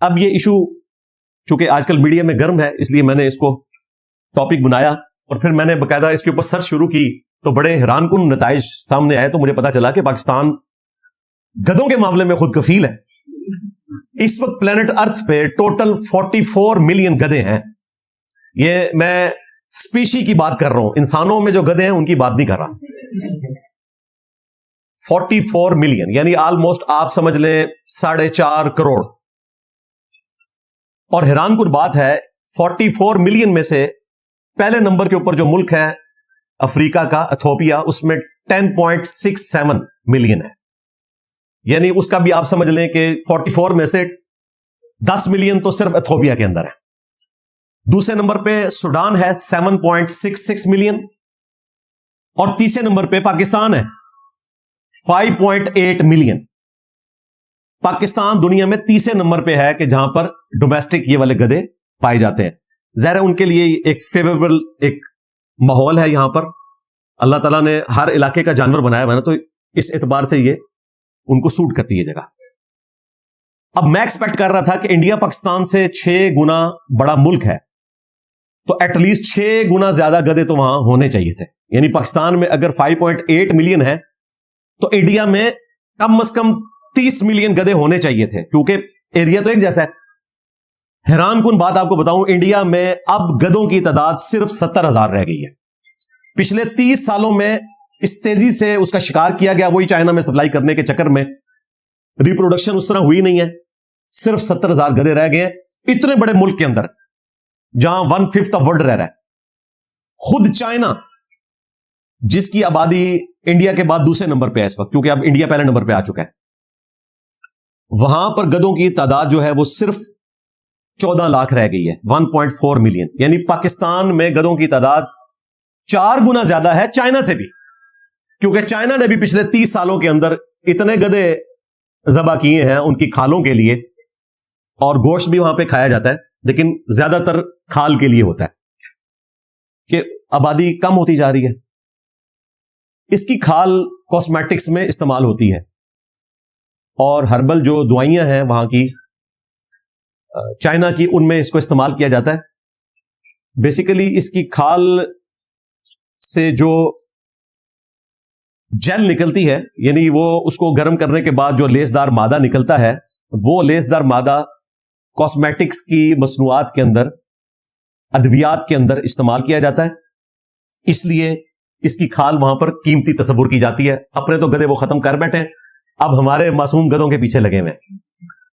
اب یہ ایشو چونکہ آج کل میڈیا میں گرم ہے، اس لیے میں نے اس کو ٹاپک بنایا اور پھر میں نے باقاعدہ اس کے اوپر سرچ شروع کی تو بڑے حیران کن نتائج سامنے آئے. تو مجھے پتا چلا کہ پاکستان گدوں کے معاملے میں خود کفیل ہے. اس وقت پلانٹ ارتھ پہ ٹوٹل 44 ملین گدے ہیں. یہ میں اسپیشی کی بات کر رہا ہوں، انسانوں میں جو گدے ہیں ان کی بات نہیں کر رہا. 44 ملین یعنی آلموسٹ آپ سمجھ لیں 4.5 کروڑ. اور حیران کن بات ہے 44 ملین میں سے پہلے نمبر کے اوپر جو ملک ہے افریقہ کا ایتھوپیا، اس میں 10.67 ملین ہے. یعنی اس کا بھی آپ سمجھ لیں کہ 44 میں سے 10 ملین تو صرف ایتھوپیا کے اندر ہے. دوسرے نمبر پہ سوڈان ہے 7.66 ملین اور تیسرے نمبر پہ پاکستان ہے 5.8 ملین. پاکستان دنیا میں تیسرے نمبر پہ ہے کہ جہاں پر ڈومیسٹک یہ والے گدے پائے جاتے ہیں. ظاہر ہے ان کے لیے ایک فیوریبل ایک ماحول ہے یہاں پر. اللہ تعالیٰ نے ہر علاقے کا جانور بنایا ہوا ہے نا، تو اس اعتبار سے یہ ان کو سوٹ کرتی ہے جگہ. اب میں ایکسپیکٹ کر رہا تھا کہ انڈیا پاکستان سے 6 گنا بڑا ملک ہے تو ایٹ لیسٹ 6 گنا زیادہ گدے تو وہاں ہونے چاہیے تھے. یعنی پاکستان میں اگر 5.8 ملین ہے تو انڈیا میں کم از کم 30 ملین گدے ہونے چاہیے تھے، کیونکہ ایریا تو ایک جیسا ہے. حیران کن بات آپ کو بتاؤں، انڈیا میں اب گدوں کی تعداد صرف 70,000 رہ گئی ہے. پچھلے 30 سالوں میں اس تیزی سے اس کا شکار کیا گیا، وہی چائنا میں سپلائی کرنے کے چکر میں ریپروڈکشن اس طرح ہوئی نہیں ہے. صرف 70,000 گدے رہ گئے ہیں اتنے بڑے ملک کے اندر جہاں 1/5 آف ورلڈ رہ رہا ہے. خود چائنا جس کی آبادی انڈیا کے بعد دوسرے نمبر پہ ہے اس وقت، کیونکہ اب انڈیا پہلے نمبر پہ آ چکا ہے، وہاں پر گدوں کی تعداد جو ہے وہ صرف 14 لاکھ رہ گئی ہے، 1.4 ملین. یعنی پاکستان میں گدوں کی تعداد 4 گنا زیادہ ہے چائنا سے بھی، کیونکہ چائنا نے بھی پچھلے 30 سالوں کے اندر اتنے گدے ذبح کیے ہیں ان کی کھالوں کے لیے، اور گوشت بھی وہاں پہ کھایا جاتا ہے لیکن زیادہ تر کھال کے لیے ہوتا ہے کہ آبادی کم ہوتی جا رہی ہے. اس کی کھال کاسمیٹکس میں استعمال ہوتی ہے اور ہربل جو دوائیاں ہیں وہاں کی چائنا کی، ان میں اس کو استعمال کیا جاتا ہے. بیسیکلی اس کی کھال سے جو جیل نکلتی ہے، یعنی وہ اس کو گرم کرنے کے بعد جو لیسدار مادہ نکلتا ہے، وہ لیسدار مادہ کاسمیٹکس کی مصنوعات کے اندر، ادویات کے اندر استعمال کیا جاتا ہے. اس لیے اس کی کھال وہاں پر قیمتی تصور کی جاتی ہے. اپنے تو گدے وہ ختم کر بیٹھے ہیں، اب ہمارے معصوم گدوں کے پیچھے لگے ہوئے ہیں.